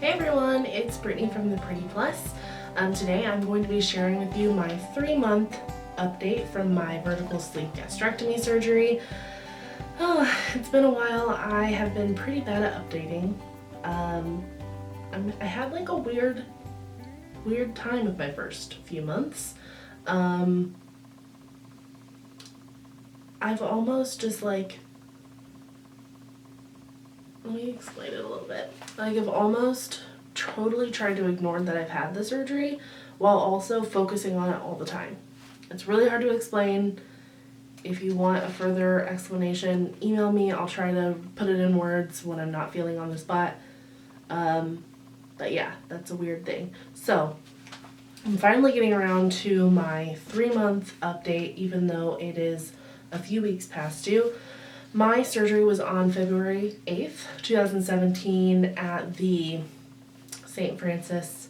Hey everyone, it's Brittney from The Pretty Plus. Today I'm going to be sharing with you my 3-month update from my vertical sleeve gastrectomy surgery. Oh, it's been a while. I have been pretty bad at updating. I had like a weird time with my first few months. I've almost just like, let me explain it a little bit. Like, I've almost totally tried to ignore that I've had the surgery while also focusing on it all the time. It's really hard to explain. If you want a further explanation, email me. I'll try to put it in words when I'm not feeling on the spot. But yeah, that's a weird thing. So, I'm finally getting around to my 3-month update, even though it is a few weeks past due. My surgery was on February 8th, 2017 at the St. Francis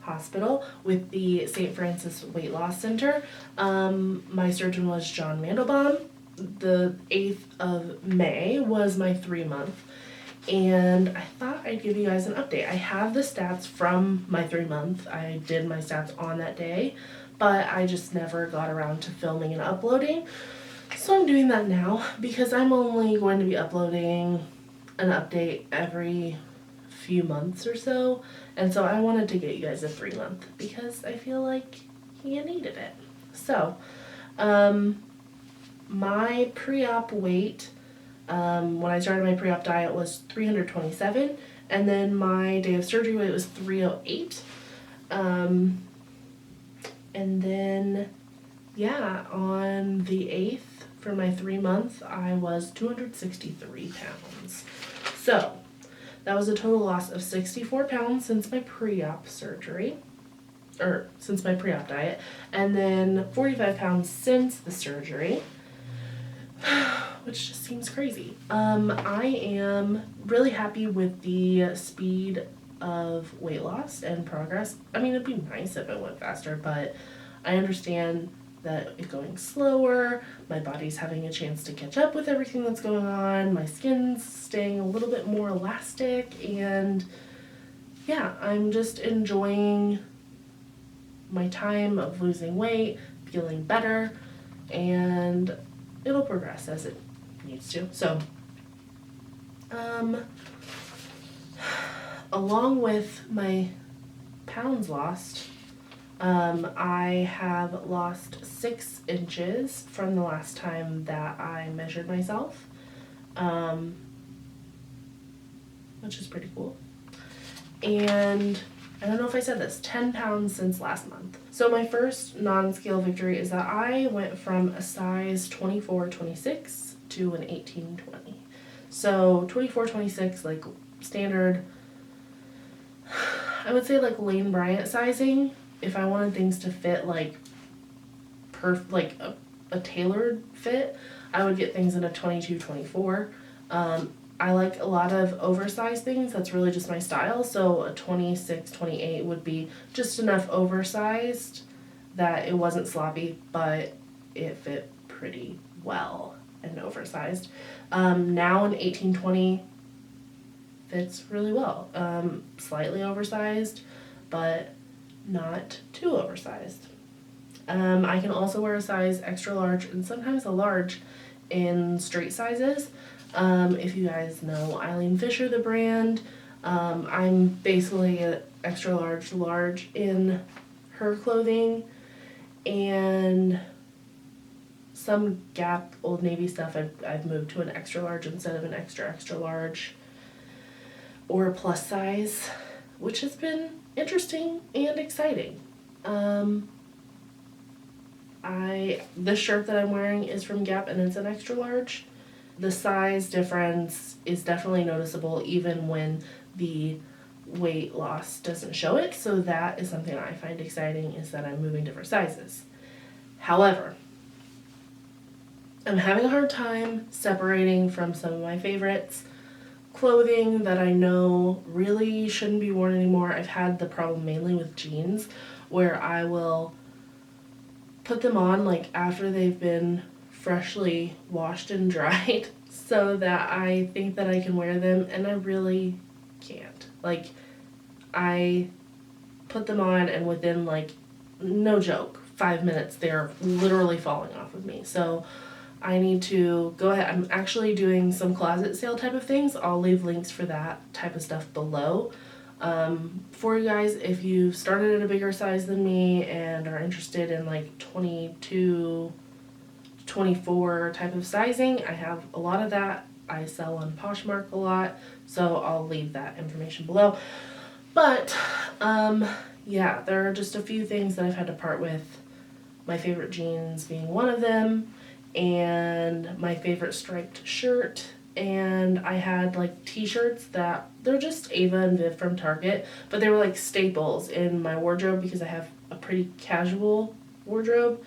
Hospital with the St. Francis Weight Loss Center. My surgeon was John Mandelbaum. The 8th of May was my 3-month, and I thought I'd give you guys an update. I have the stats from my 3-month. I did my stats on that day, but I just never got around to filming and uploading. So I'm doing that now because I'm only going to be uploading an update every few months or so. And so I wanted to get you guys a 3-month because I feel like you needed it. So, my pre-op weight, when I started my pre-op diet, was 327. And then my day of surgery weight was 308. And then, yeah, on the 8th, for my 3-month, I was 263 pounds. So, that was a total loss of 64 pounds since my pre-op surgery, or since my pre-op diet, and then 45 pounds since the surgery, which just seems crazy. I am really happy with the speed of weight loss and progress. I mean, it'd be nice if it went faster, but I understand that it's going slower, my body's having a chance to catch up with everything that's going on, my skin's staying a little bit more elastic, and yeah, I'm just enjoying my time of losing weight, feeling better, and it'll progress as it needs to. So, along with my pounds lost, I have lost 6 inches from the last time that I measured myself, which is pretty cool. And I don't know if I said this, 10 pounds since last month. So my first non-scale victory is that I went from a size 24-26 to an 18-20. So 24-26, like standard, I would say like Lane Bryant sizing. If I wanted things to fit like a tailored fit, I would get things in a 22-24. I like a lot of oversized things. That's really just my style. So a 26-28 would be just enough oversized that it wasn't sloppy, but it fit pretty well and oversized. Now an 18-20 fits really well. Slightly oversized, but not too oversized. I can also wear a size extra large and sometimes a large in straight sizes. If you guys know Eileen Fisher, the brand, I'm basically an extra large in her clothing, and some Gap, Old Navy stuff I've moved to an extra large instead of an extra large or a plus size, which has been interesting and exciting. This shirt that I'm wearing is from Gap and it's an extra large. The size difference is definitely noticeable even when the weight loss doesn't show it, so that is something I find exciting, is that I'm moving different sizes. However, I'm having a hard time separating from some of my favorites. Clothing that I know really shouldn't be worn anymore. I've had the problem mainly with jeans, where I will put them on like after they've been freshly washed and dried so that I think that I can wear them, and I really can't. Like, I put them on, and within, like, no joke, 5 minutes, they're literally falling off of me. So I need to go ahead. I'm actually doing some closet sale type of things. I'll leave links for that type of stuff below. For you guys, if you've started at a bigger size than me and are interested in like 22, 24 type of sizing, I have a lot of that. I sell on Poshmark a lot, so I'll leave that information below. But, yeah, there are just a few things that I've had to part with. My favorite jeans being one of them, and my favorite striped shirt. And I had like t-shirts that they're just Ava and Viv from Target, but they were like staples in my wardrobe because I have a pretty casual wardrobe.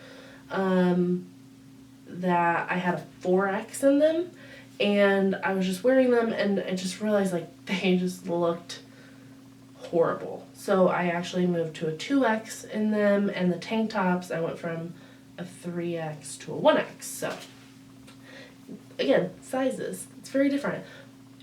That I had a 4X in them, and I was just wearing them, and I just realized like they just looked horrible. So I actually moved to a 2X in them, and the tank tops I went from a 3X to a 1X. So again, sizes, it's very different.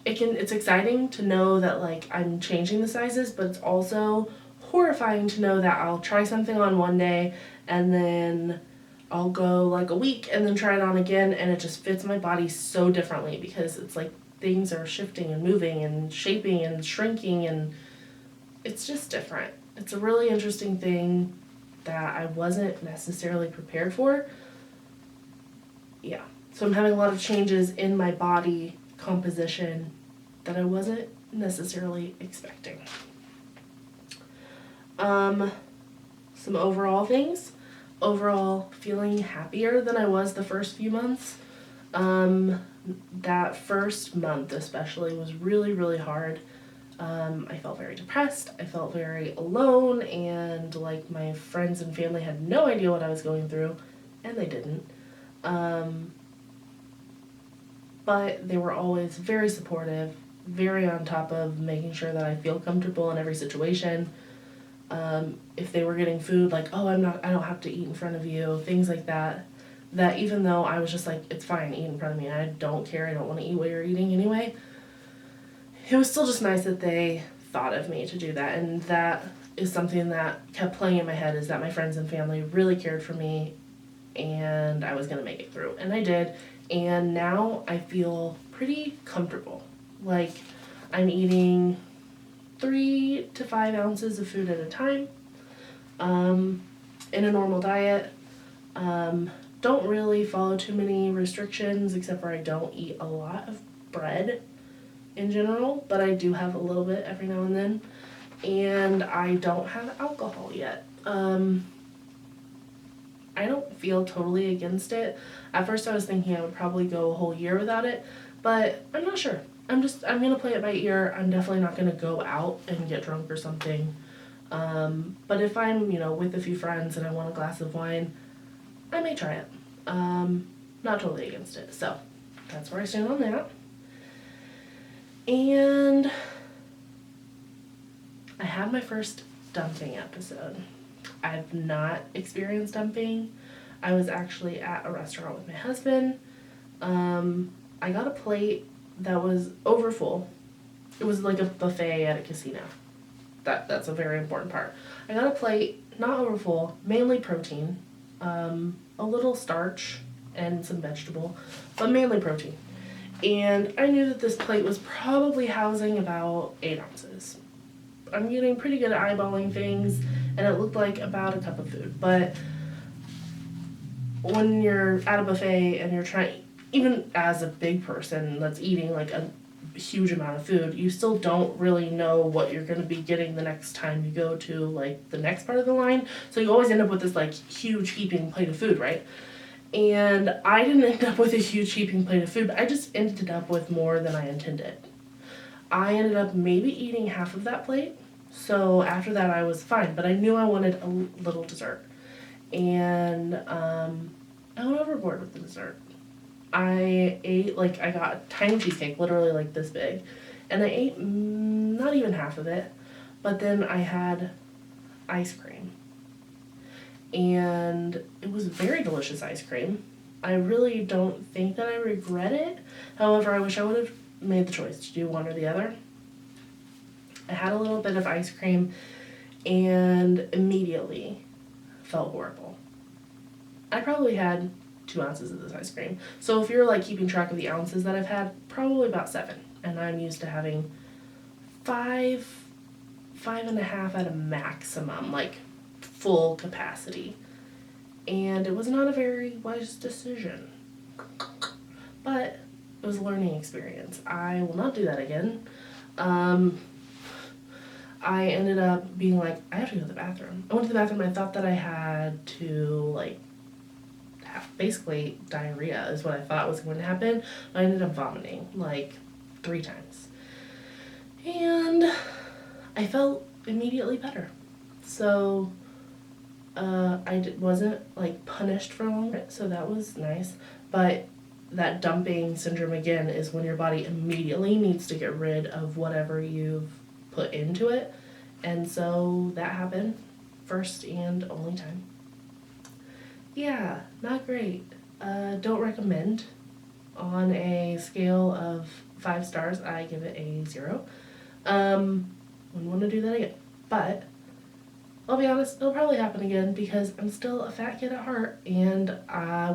It's exciting to know that like I'm changing the sizes, but it's also horrifying to know that I'll try something on one day and then I'll go like a week and then try it on again, and it just fits my body so differently because it's like things are shifting and moving and shaping and shrinking, and it's just different. It's a really interesting thing that I wasn't necessarily prepared for. Yeah. So I'm having a lot of changes in my body composition that I wasn't necessarily expecting. Some overall things. Overall, feeling happier than I was the first few months. That first month especially was really, really hard. I felt very depressed. I felt very alone, and like my friends and family had no idea what I was going through, and they didn't. But they were always very supportive, very on top of making sure that I feel comfortable in every situation. If they were getting food, like, oh, I don't have to eat in front of you, things like that. That even though I was just like, it's fine, eat in front of me, I don't care, I don't want to eat what you're eating anyway. It was still just nice that they thought of me to do that, and that is something that kept playing in my head, is that my friends and family really cared for me, and I was going to make it through, and I did, and now I feel pretty comfortable. Like, I'm eating 3 to 5 ounces of food at a time, in a normal diet. Don't really follow too many restrictions, except for I don't eat a lot of bread in general, but I do have a little bit every now and then, and I don't have alcohol yet. I don't feel totally against it. At first I was thinking I would probably go a whole year without it, but I'm not sure. I'm gonna play it by ear. I'm definitely not gonna go out and get drunk or something. But if I'm, with a few friends and I want a glass of wine, I may try it. Not totally against it. So that's where I stand on that. And I had my first dumping episode. I've not experienced dumping. I was actually at a restaurant with my husband. I got a plate that was over full. It was like a buffet at a casino. That's a very important part. I got a plate, not over full, mainly protein, a little starch and some vegetable, but mainly protein. And I knew that this plate was probably housing about 8 ounces. I'm getting pretty good at eyeballing things, and it looked like about a cup of food. But when you're at a buffet and you're trying, even as a big person that's eating like a huge amount of food, you still don't really know what you're going to be getting the next time you go to like the next part of the line. So you always end up with this like huge heaping plate of food, right? And I didn't end up with a huge heaping plate of food. I just ended up with more than I intended. I ended up maybe eating half of that plate. So after that I was fine, but I knew I wanted a little dessert. And I went overboard with the dessert. I got a tiny cheesecake, literally like this big, and I ate not even half of it, but then I had ice cream. And it was very delicious ice cream. I really don't think that I regret it. However, I wish I would have made the choice to do one or the other. I had a little bit of ice cream and immediately felt horrible. I probably had 2 ounces of this ice cream. So if you're like keeping track of the ounces that I've had, probably about 7. And I'm used to having 5.5 at a maximum, like full capacity. And it was not a very wise decision. But it was a learning experience. I will not do that again. I ended up being like, I have to go to the bathroom. I went to the bathroom and I thought that I had to like have basically diarrhea is what I thought was going to happen. I ended up vomiting like 3 times. And I felt immediately better. So I wasn't like punished for long, so that was nice. But that dumping syndrome again is when your body immediately needs to get rid of whatever you've put into it. And so that happened first and only time. Yeah, not great. Don't recommend. On a scale of 5 stars, I give it a 0. Wouldn't want to do that again. But I'll be honest, it'll probably happen again because I'm still a fat kid at heart, and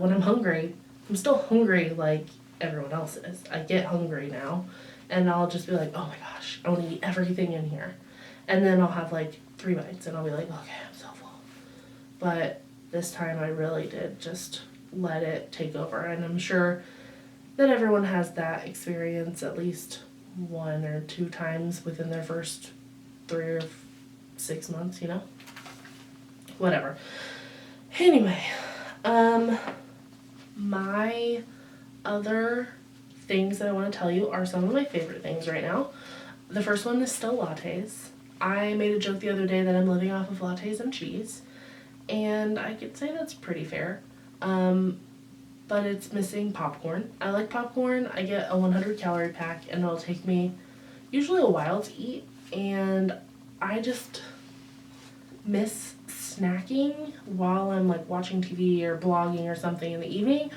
when I'm hungry, I'm still hungry like everyone else is. I get hungry now, and I'll just be like, oh my gosh, I want to eat everything in here. And then I'll have like 3 bites, and I'll be like, okay, I'm so full. But this time I really did just let it take over, and I'm sure that everyone has that experience at least 1 or 2 times within their first 3 or 6 months, you know? Whatever. Anyway, my other things that I want to tell you are some of my favorite things right now. The first one is still lattes. I made a joke the other day that I'm living off of lattes and cheese, and I could say that's pretty fair. But it's missing popcorn. I like popcorn. I get a 100 calorie pack, and it'll take me usually a while to eat, and I just miss snacking while I'm like watching TV or blogging or something in the evening.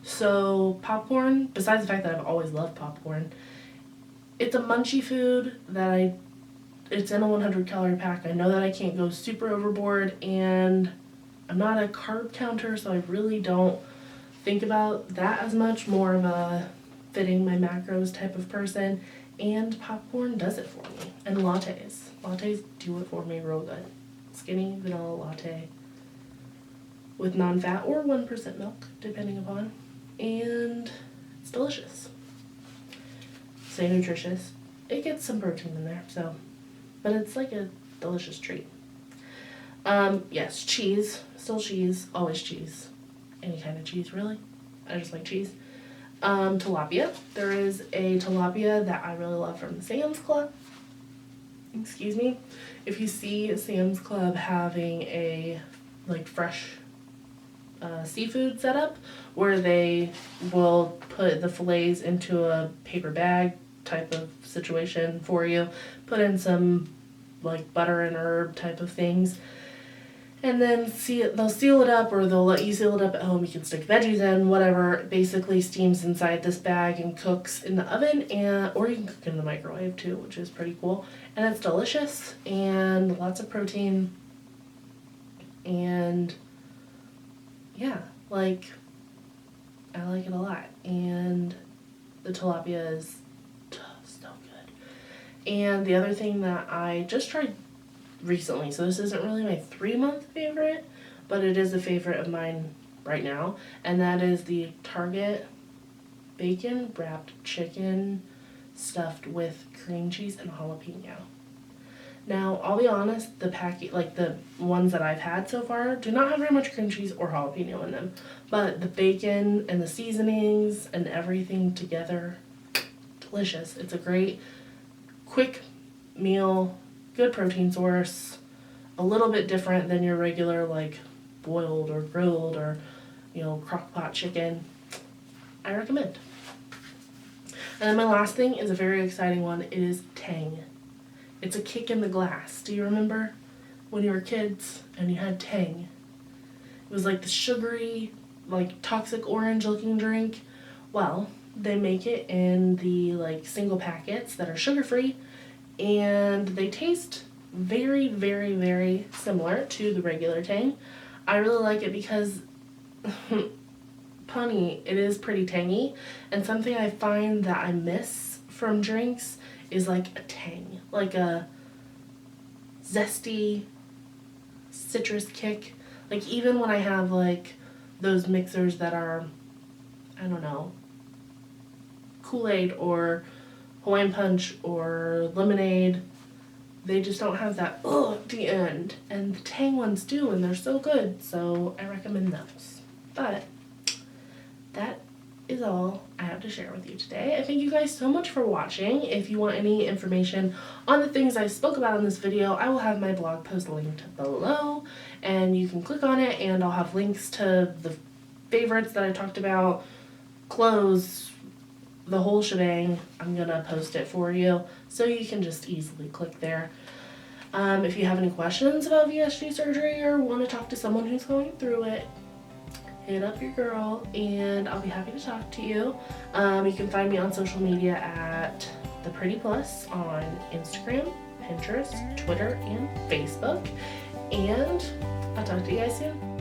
So popcorn, besides the fact that I've always loved popcorn, it's a munchy food that it's in a 100 calorie pack. I know that I can't go super overboard, and I'm not a carb counter, so I really don't think about that as much. More of a fitting my macros type of person, and popcorn does it for me. And lattes do it for me real good. Skinny vanilla latte with non-fat or 1% milk, depending upon, and it's delicious. Say nutritious. It gets some protein in there, so, but it's like a delicious treat. Yes, cheese, still cheese, always cheese. Any kind of cheese, really. I just like cheese. Tilapia. There is a tilapia that I really love from Sam's Club. Excuse me. If you see Sam's Club having a like fresh seafood setup where they will put the fillets into a paper bag type of situation for you, put in some like butter and herb type of things, and then they'll seal it up, or they'll let you seal it up at home. You can stick veggies in, whatever. It basically steams inside this bag and cooks in the oven, or you can cook in the microwave too, which is pretty cool. And it's delicious and lots of protein. And yeah, like I like it a lot. And the tilapia is so good. And the other thing that I just tried recently, so this isn't really my 3-month favorite, but it is a favorite of mine right now, and that is the Target bacon wrapped chicken stuffed with cream cheese and jalapeno. Now, I'll be honest, the ones that I've had so far do not have very much cream cheese or jalapeno in them, but the bacon and the seasonings and everything together, delicious. It's a great quick meal, good protein source, a little bit different than your regular like boiled or grilled or crock pot chicken. I recommend. And then my last thing is a very exciting one. It is Tang. It's a kick in the glass. Do you remember when you were kids and you had Tang? It was like the sugary, like toxic orange looking drink. Well, they make it in the like single packets that are sugar free, and they taste very, very, very similar to the regular Tang. I really like it because punny, it is pretty tangy, and something I find that I miss from drinks is like a tang, like a zesty citrus kick. Like even when I have like those mixers that are, I don't know, Kool-Aid or Hawaiian Punch or lemonade, they just don't have that at the end, and the Tang ones do, and they're so good, so I recommend those. But that is all I have to share with you today. I thank you guys so much for watching. If you want any information on the things I spoke about in this video, I will have my blog post linked below, and you can click on it, and I'll have links to the favorites that I talked about, clothes, the whole shebang. I'm gonna post it for you so you can just easily click there. If you have any questions about VSG surgery or want to talk to someone who's going through it, hit up your girl and I'll be happy to talk to you. You can find me on social media at The Pretty Plus on Instagram, Pinterest, Twitter, and Facebook. And I'll talk to you guys soon.